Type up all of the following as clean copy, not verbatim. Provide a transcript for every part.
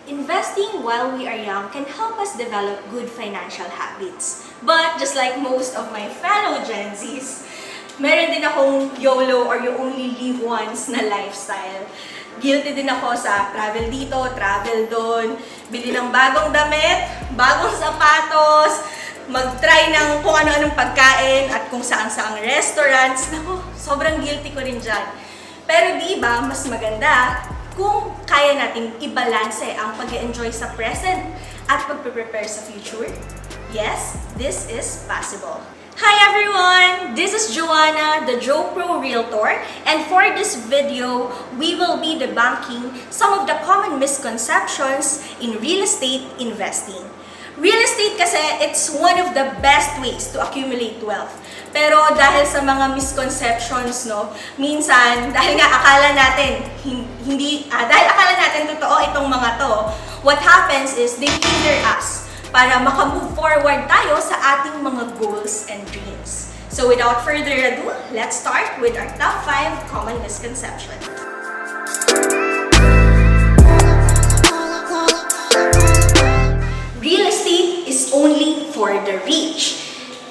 investing while we are young can help us develop good financial habits. But just like most of my fellow Gen Zs, meron din akong YOLO or you only live once na lifestyle. Guilty din ako sa travel dito, travel doon, bili ng bagong damit, bagong sapatos, mag-try ng kung ano-anong pagkain at kung saan-saang restaurants. Naku, sobrang guilty ko rin dyan. Pero di ba, mas maganda kung kaya nating i-balanse ang pag-enjoy sa present at pag-prepare sa future? Yes, this is possible. Hi everyone! This is Joanna, the JoPro Realtor, and for this video, we will be debunking some of the common misconceptions in real estate investing. Real estate kasi, it's one of the best ways to accumulate wealth. Pero dahil sa mga misconceptions, no, minsan, dahil nga akala natin, dahil akala natin totoo itong mga to, what happens is they hinder us para makamove forward tayo sa ating mga goals and dreams. So without further ado, let's start with our top 5 common misconceptions. Real estate is only for the rich.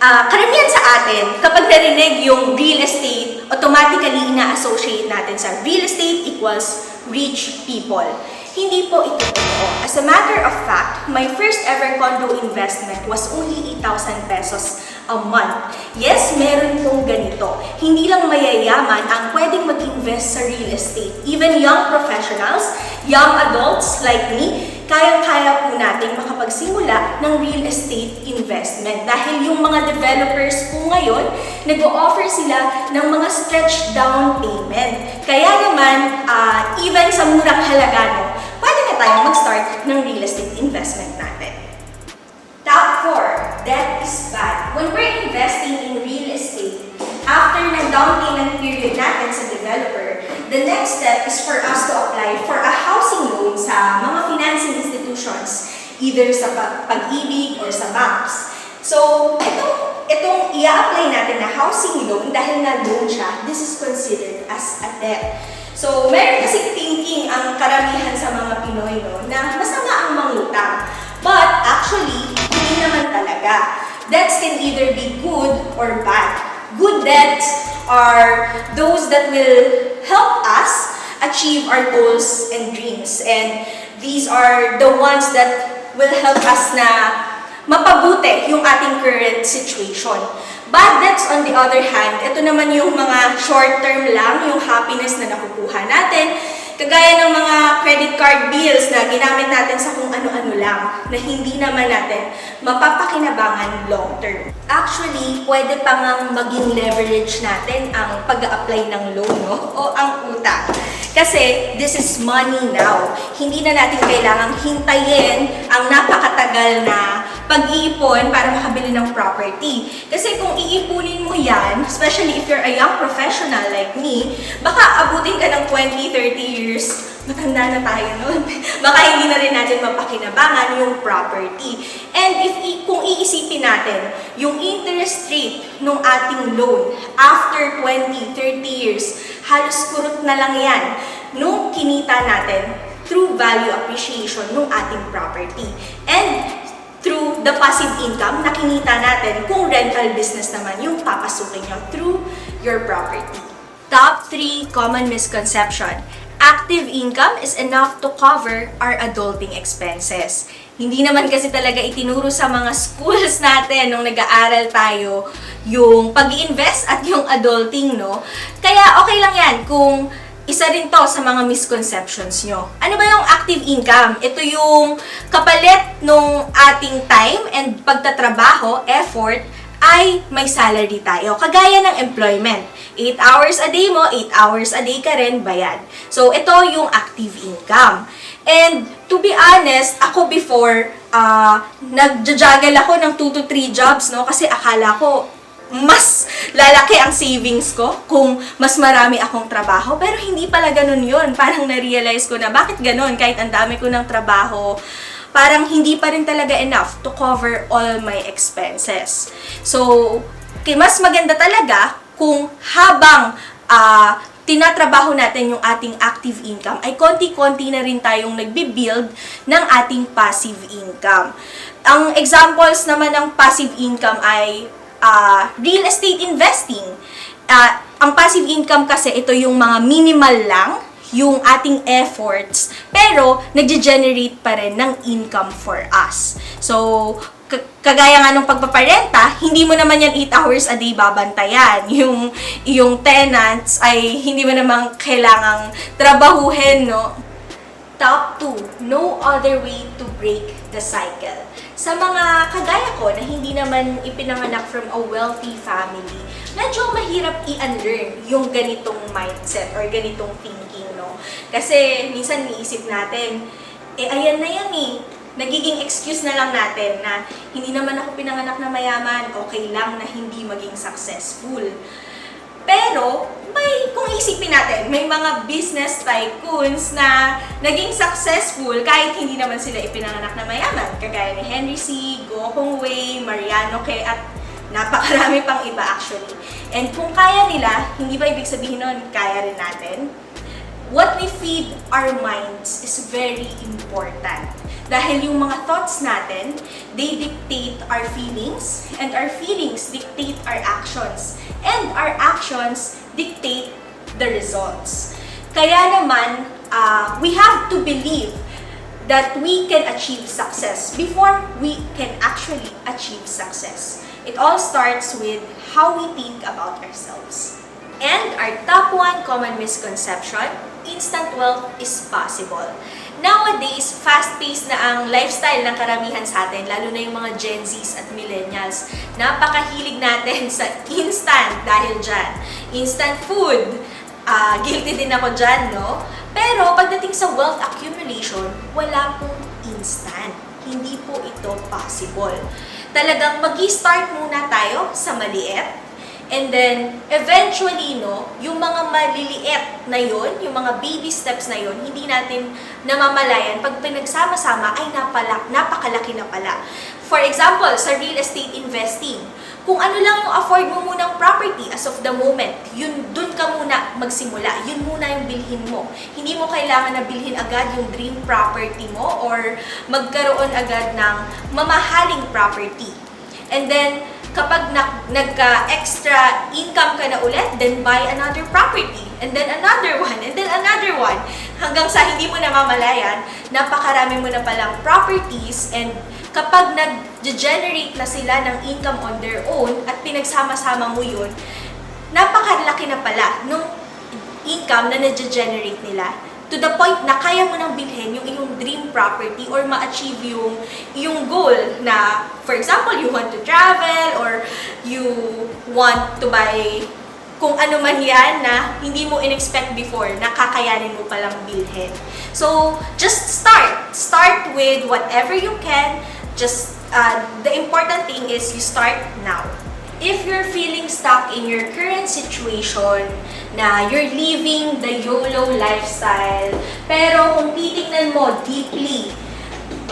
Karamihan sa atin, kapag narinig yung real estate, automatically ina-associate natin sa real estate equals rich people. Hindi po ito totoo. As a matter of fact, my first ever condo investment was only 8,000 pesos a month. Yes, meron pong ganito. Hindi lang mayayaman ang pwedeng mag-invest sa real estate. Even young professionals, young adults like me, kayang-kaya po natin makapagsimula ng real estate investment. Dahil yung mga developers po ngayon, nag-o-offer sila ng mga stretch down payment. Kaya naman, even sa murang halaga, no, pwede na tayong mag-start ng real estate investment natin. Top 4, debt is bad. When we're investing in real estate, after ng down payment period natin sa developer, the next step is for us to apply for a housing loan sa mga financing institutions, either sa Pag-ibig or sa banks. So, itong i-apply natin na housing loan, dahil na loan siya, this is considered as a debt. So, meron kasi thinking ang karamihan sa mga Pinoy, no, na masama ang mangutang. But actually, hindi naman talaga. Debts can either be good or bad. Good debts are those that will help us achieve our goals and dreams. And these are the ones that will help us na mapabuti yung ating current situation. Bad debts, on the other hand, ito naman yung mga short-term lang, yung happiness na nakukuha natin. Kagaya ng mga credit card bills na ginamit natin sa kung ano-ano lang, na hindi naman natin mapapakinabangan long-term. Actually, pwede pa ngang maging leverage natin ang pag-a-apply ng loan, no? O ang utang. Kasi this is money now. Hindi na natin kailangang hintayin ang napakatagal na pag-iipon para makabili ng property. Kasi kung iipunin mo yan, especially if you're a young professional like me, baka abutin ka ng 20, 30 years, matanda na tayo nun. Baka hindi na rin natin mapakinabangan yung property. And kung iisipin natin, yung interest rate ng ating loan after 20, 30 years, halos kurot na lang yan nung kinita natin through value appreciation ng ating property. And through the passive income na kinita natin kung rental business naman yung papasukin nyo through your property. Top 3 common misconception. Active income is enough to cover our adulting expenses. Hindi naman kasi talaga itinuro sa mga schools natin nung nag-aaral tayo yung pag-invest at yung adulting, no? Kaya okay lang yan kung isa rin to sa mga misconceptions nyo. Ano ba yung active income? Ito yung kapalit nung ating time and pagtatrabaho, effort, ay may salary tayo. Kagaya ng employment. 8 hours a day mo, 8 hours a day ka rin bayad. So, ito yung active income. And to be honest, ako before, nagja-juggle ako ng 2 to 3 jobs, no? Kasi akala ko, mas lalaki ang savings ko kung mas marami akong trabaho. Pero hindi pala ganun yun. Parang na-realize ko na bakit ganun kahit ang dami ko ng trabaho, parang hindi pa rin talaga enough to cover all my expenses. So, mas maganda talaga kung habang tinatrabaho natin yung ating active income, ay konti-konti na rin tayong nagbi-build ng ating passive income. Ang examples naman ng passive income ay real estate investing. Ang passive income kasi ito yung mga minimal lang, yung ating efforts, pero nagge-generate pa rin ng income for us. So, kagaya nga nung pagpaparenta, hindi mo naman yan 8 hours a day babantayan. Yung tenants ay hindi mo naman kailangang trabahuhin, no? Top 2, no other way to break the cycle. Sa mga kagaya ko na hindi naman ipinanganak from a wealthy family, medyo mahirap i-unlearn yung ganitong mindset or ganitong thinking, no? Kasi minsan niisip natin, ayan na yan eh. Nagiging excuse na lang natin na hindi naman ako pinanganak na mayaman, okay lang na hindi maging successful. Pero, kung isipin natin, may mga business tycoons na naging successful kahit hindi naman sila ipinanganak na mayaman. Kagaya ni Henry C., Go Hong Wei, Mariano Kay, at napakarami pang iba actually. And kung kaya nila, hindi ba ibig sabihin nun, kaya rin natin? What we feed our minds is very important. Dahil yung mga thoughts natin, they dictate our feelings, and our feelings dictate our actions, and our actions dictate the results. Kaya naman, we have to believe that we can achieve success before we can actually achieve success. It all starts with how we think about ourselves. And our top 1 common misconception, instant wealth is possible. Nowadays, fast-paced na ang lifestyle ng karamihan sa atin, lalo na yung mga Gen Zs at Millennials. Napakahilig natin sa instant dahil dyan. Instant food, guilty din ako dyan, no? Pero pagdating sa wealth accumulation, wala pong instant. Hindi po ito possible. Talagang mag-i-start muna tayo sa maliit. And then, eventually, no, yung mga maliliit na yun, yung mga baby steps na yun, hindi natin namamalayan. Pag pinagsama-sama, ay napakalaki na pala. For example, sa real estate investing, kung ano lang yung afford mo munang property as of the moment, dun ka muna magsimula. Yun muna yung bilhin mo. Hindi mo kailangan na bilhin agad yung dream property mo or magkaroon agad ng mamahaling property. And then, kapag nagka-extra income ka na ulit, then buy another property, and then another one, and then another one. Hanggang sa hindi mo namamalayan, napakarami mo na palang properties, and kapag nag-generate na sila ng income on their own, at pinagsama-sama mo yun, napakalaki na pala nung income na nag-generate nila. To the point na kaya mo nang bilhin yung iyong dream property or ma-achieve yung goal na, for example, you want to travel or you want to buy kung ano man yan na hindi mo in-expect before na kakayanin mo palang bilhin. So, just start. Start with whatever you can. Just, the important thing is you start now. If you're feeling stuck in your current situation, na you're living the YOLO lifestyle, pero kung titignan mo deeply,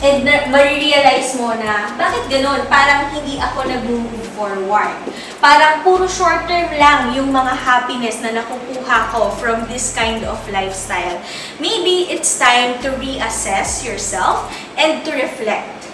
and marirealize mo na, bakit ganun? Parang hindi ako nag-move forward. Parang puro short term lang yung mga happiness na nakukuha ko from this kind of lifestyle. Maybe it's time to reassess yourself and to reflect.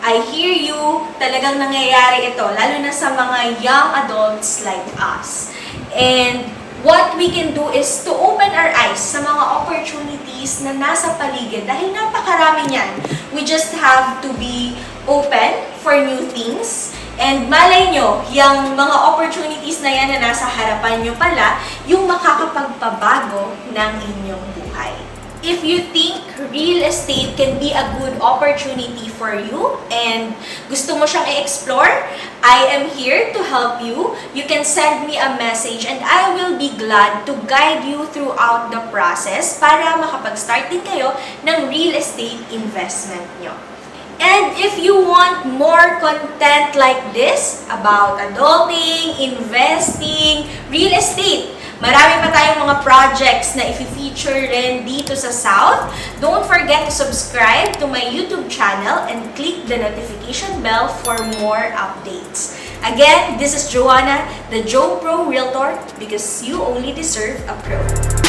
I hear you, talagang nangyayari ito, lalo na sa mga young adults like us. And what we can do is to open our eyes sa mga opportunities na nasa paligid dahil napakarami niyan. We just have to be open for new things. And malay nyo, yung mga opportunities na yan na nasa harapan nyo pala, yung makakapagpabago ng inyong buhay. If you think real estate can be a good opportunity for you and gusto mo siyang i-explore, I am here to help you. You can send me a message and I will be glad to guide you throughout the process para makapag-start din kayo ng real estate investment nyo. And if you want more content like this about adulting, investing, real estate, Marami pa tayong mga projects na i-feature rin dito sa South. Don't forget to subscribe to my YouTube channel and click the notification bell for more updates. Again, this is Joanna, the Joe Pro Realtor, because you only deserve a pro.